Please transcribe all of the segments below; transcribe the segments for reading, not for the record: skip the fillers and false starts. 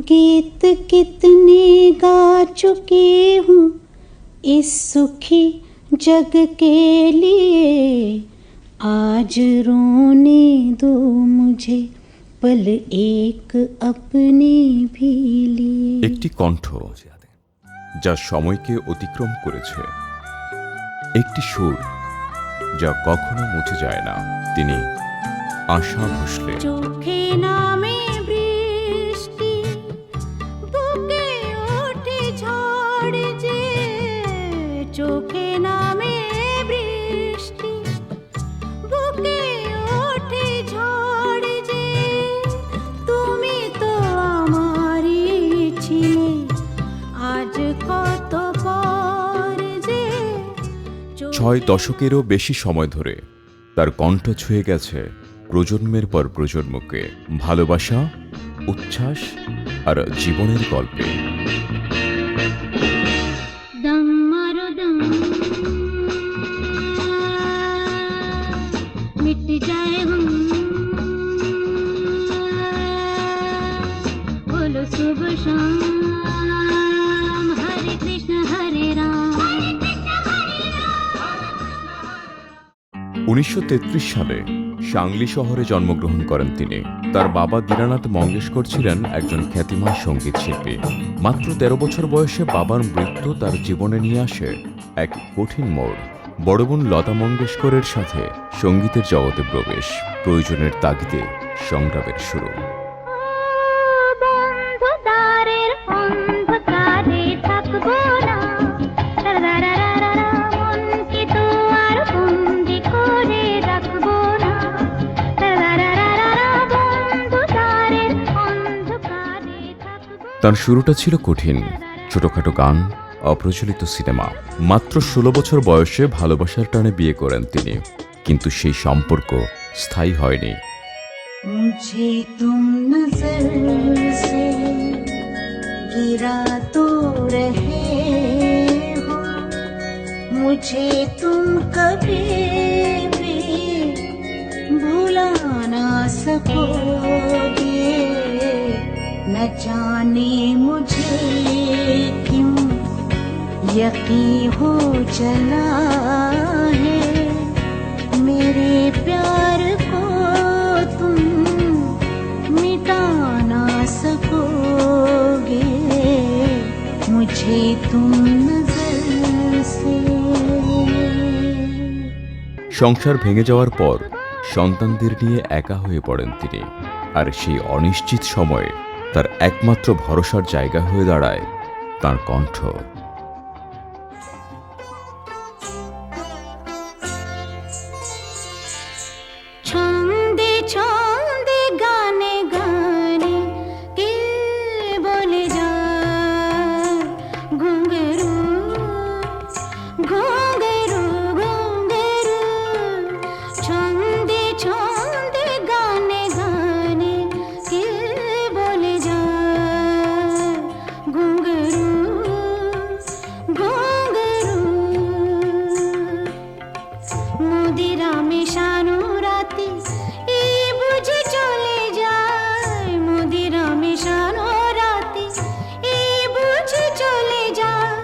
गीत कितने गा चुकी हूँ इस सुखी जग के लिए, आज रोने दो मुझे पल एक अपने भी लिए। একটি কণ্ঠ যা সময়কে অতিক্রম করেছে, একটি সুর যা কখনো মুছে যায় না। তিনি আশা ভোসলে। চোখে নামে বৃষ্টি, বুকে ওঠে ঝড় যে, চোখে নামে বৃষ্টি, বুকে ওঠে ঝড় যে, তুমি তো আমারই ছিলে আজ কত পর যে। 6 দশকেরও বেশি সময় ধরে তার কণ্ঠ ছুঁয়ে গেছে প্রজন্মের পর প্রজন্মকে, ভালোবাসা, উচ্ছ্বাস আর জীবনের গল্পে। দম মারো দম, মিট যায় হুম, বলো শুভ শাম, হরে কৃষ্ণ হরে রাম। 1933 সালে সাংলি শহরে জন্মগ্রহণ করেন তিনি। তার বাবা দীনানাথ মঙ্গেশকর ছিলেন একজন খ্যাতিমান সঙ্গীত শিল্পী। মাত্র 13 বছর বয়সে বাবার মৃত্যু তার জীবনে নিয়ে আসে এক কঠিন মোড়। বড় বোন লতা মঙ্গেশকরের সাথে সঙ্গীতের জগতে প্রবেশ, প্রয়োজনের তাগিদে সংগ্রামের শুরু। তার শুরুটা ছিল কঠিন, ছোটখাটো গান, অপ্রচলিত সিনেমা। মাত্র 16 বছর বয়সে ভালোবাসার টানে বিয়ে করেন তিনি, কিন্তু সেই সম্পর্ক স্থায়ী হয়নি। मुझे तुम नजर से गिरा तो रहे हो, मुझे तुम कभी भी भुला ना सकोगे, न जाने मुझे क्यों यकीन हो चला है, मेरे प्यार को तुम मिटा ना सकोगे, मुझे तुम नजर से। সংসার ভেঙে যাওয়ার পর সন্তানদের নিয়ে একা হয়ে পড়েন তিনি, আর সেই অনিশ্চিত সময়ে তার একমাত্র ভরসার জায়গা হয়ে দাঁড়ায় তার কণ্ঠ। ছন্দে ছন্দে গানে গানে কে বলে যায়, ঘুঙরু ঘুঙরু ঘুঙরু, ছন্দে ছন্দে গানে গানে কে বলে যায়, ঘুঙরু ঘুঙরু। মুদিরা মেশানো রাতে এ বুঝে চলে যায়, মুদিরা মেশানো রাতে এ বুঝে চলে যায়,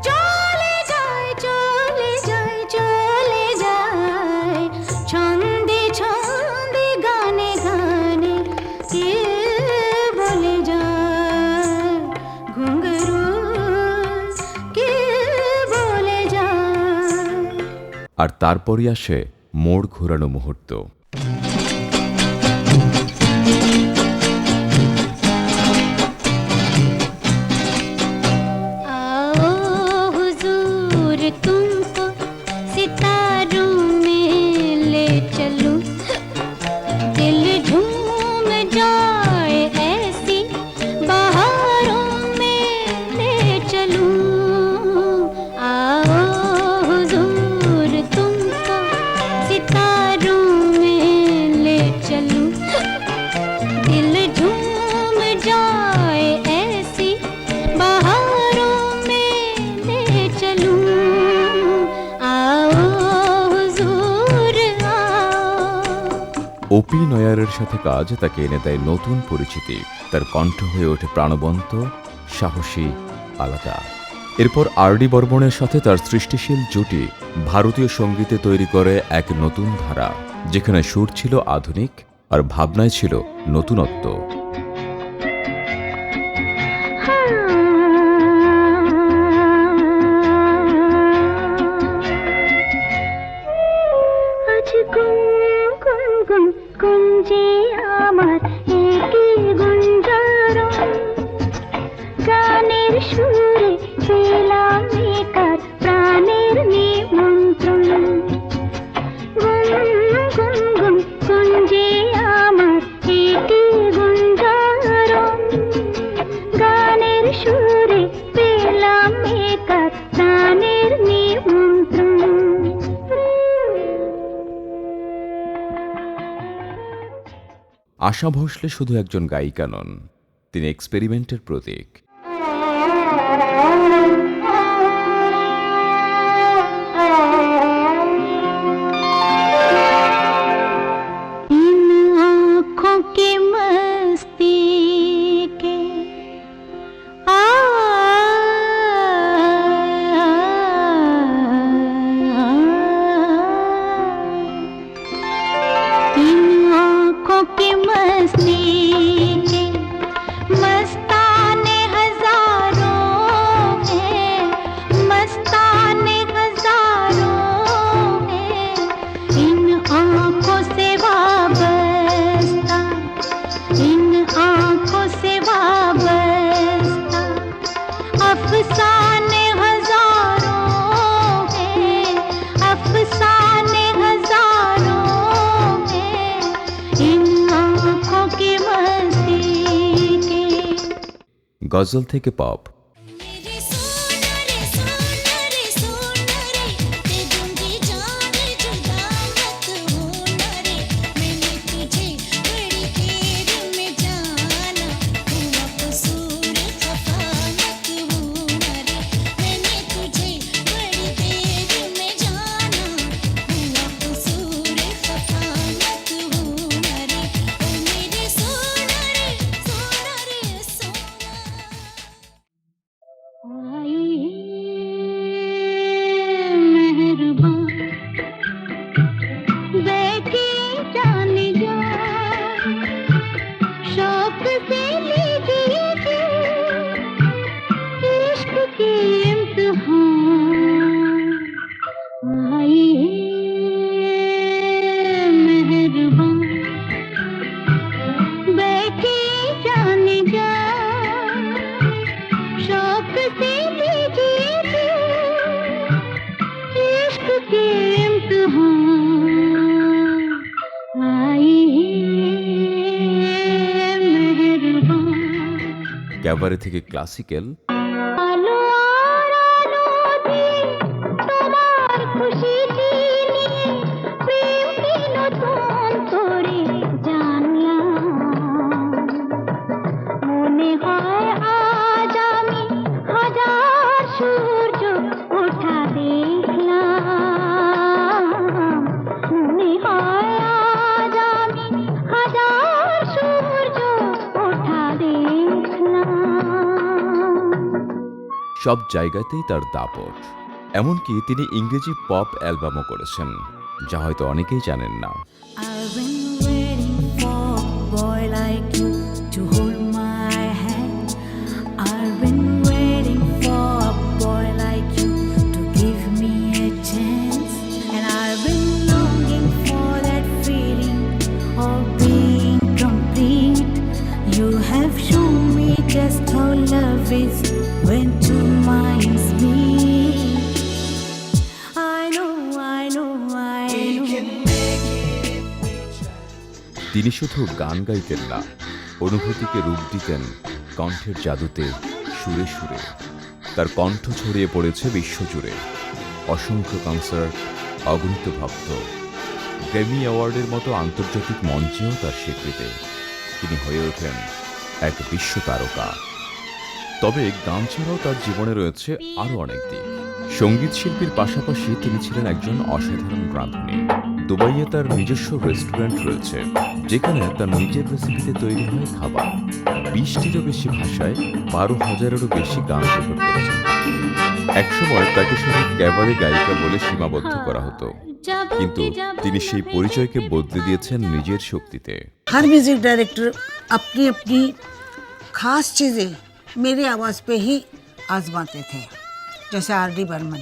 চলে যায় চলে যায় চলে যায়, ছন্দে ছন্দে গানে গানে কে বলে যায়, ঘুঙরু কে বলে যায়। আর তারপরই আসে মোড় ঘোরানো মুহূর্ত। आओ हुजूर तुमको सितारों में ले चलूं, दिल झूम जाए ऐसी बहारों में ले चलूं। आओ हुजूर तुमको सितारों में ले चलूं, সোফি নয়ারের সাথে কাজ তাকে এনে দেয় নতুন পরিচিতি। তার কণ্ঠ হয়ে ওঠে প্রাণবন্ত, সাহসী, আলাদা। এরপর আর.ডি. বর্মণের সাথে তার সৃষ্টিশীল জুটি ভারতীয় সঙ্গীতে তৈরি করে এক নতুন ধারা, যেখানে সুর ছিল আধুনিক আর ভাবনায় ছিল নতুনত্ব। কুঞ্জে আমার একই গুঞ্জরণ, গানের সুরে পেলাম একার প্রাণের নিমন্ত্রণ। গুনগুন কুঞ্জে আমার একই গুঞ্জরণ, গানের সুরে পেলাম একার প্রাণের নিমন্ত্রণ। আশা ভোসলে শুধু একজন গায়িকা নন, তিনি এক্সপেরিমেন্টের প্রতীক। গজল থেকে পপ, ক্যাবারে থেকে ক্লাসিক্যাল, সব জায়গাতেই তার দাপট। এমনকি তিনি ইংরেজি পপ অ্যালবামও করেছেন, যা হয়তো অনেকেই জানেন না। তিনি শুধু গান গাইতেন না, অনুভূতিকে রূপ দিতেন কণ্ঠের জাদুতে, সুরে সুরে। তার কণ্ঠ ছড়িয়ে পড়েছে বিশ্বজুড়ে। অসংখ্য কনসার্ট, অগণিত ভক্ত, গ্র্যামি অ্যাওয়ার্ডের মতো আন্তর্জাতিক মঞ্চেও তার স্বীকৃতি। তিনি হয়ে ওঠেন এক বিশ্ব তারকা। তবে গান ছাড়াও তার জীবনে রয়েছে আরও অনেক দিক। সঙ্গীত শিল্পীর পাশাপাশি তিনি ছিলেন একজন অসাধারণ রাঁধুনি। দুবাইয়ে তার নিজস্ব রেস্টুরেন্ট রয়েছে, যেখানে তার নিজের রেসিপিতে তৈরি হয় খাবার। 20টিরও বেশি ভাষায় 12,000-এরও বেশি গান রেকর্ড করেছেন। একসময় তাকে শুধু ক্যাবারে গায়িকা বলে সীমাবদ্ধ করা হতো, কিন্তু তিনি সেই পরিচয়কে বদলে দিয়েছেন নিজের শক্তিতে। हर म्यूजिक डायरेक्टर अपनी अपनी खास चीज़ें मेरी आवाज़ पे ही आजमाते थे। जैसे R.D. बर्मन,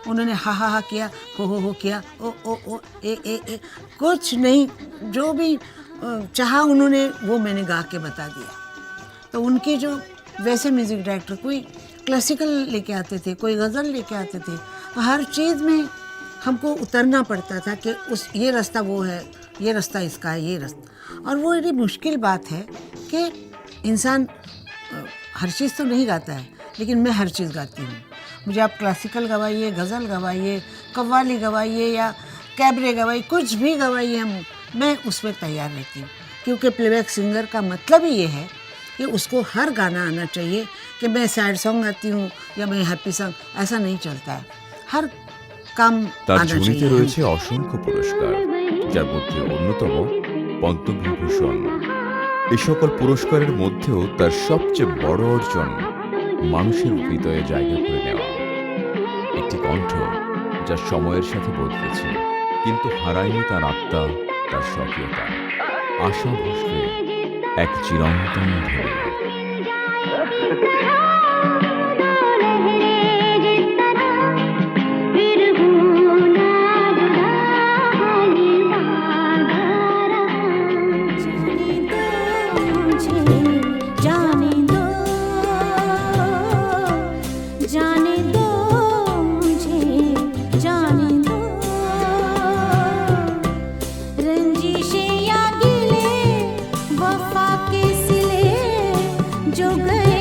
उन्होंने हा किया, हो किया, ओ ए कुछ नहीं, जो भी चाहा उन्होंने वो मैंने गा के बता दिया। तो उनके जो वैसे म्यूज़िक डायरेक्टर कोई क्लासिकल लेके आते थे, कोई गज़ल लेके आते थे, तो हर चीज़ में हमको उतरना पड़ता था कि उस ये रास्ता वो है, ये रास्ता इसका है, ये रास्ता। और वो बड़ी मुश्किल बात है कि इंसान हर चीज़ तो नहीं गाता है, लेकिन मैं हर चीज़ गाती हूँ। मुझे आप क्लासिकल गवाइए, गज़ल गवाइए, कव्वाली गवाइए या कैबरे गवाइए, कुछ भी गवाइए, मैं उसमें तैयार रहती हूँ। क्योंकि प्लेबैक सिंगर का मतलब ही ये है कि उसको हर गाना आना चाहिए कि मैं सैड सॉन्ग गाती हूँ या मैं हैप्पी सॉन्ग, ऐसा नहीं चलता है। हर काम তার आना ঝুলিতে चाहिए। রয়েছে অসংখ্য পুরস্কার, যার মধ্যে অন্যতম পদ্মবিভূষণ। এই সকল পুরস্কারের মধ্যেও তার সবচেয়ে বড় অর্জন মানুষের হৃদয়ে জায়গা করে নেওয়া। একটি কণ্ঠ যা সময়ের সাথে বদলেছে, কিন্তু হারায়নি তার আত্মা, তার স্বকীয়তা। আশা ভোসলে এক চিরন্তন ধ্বনি। जाने दो मुझे, जाने दो रंजिशें या गिले वफा के सिले जो गए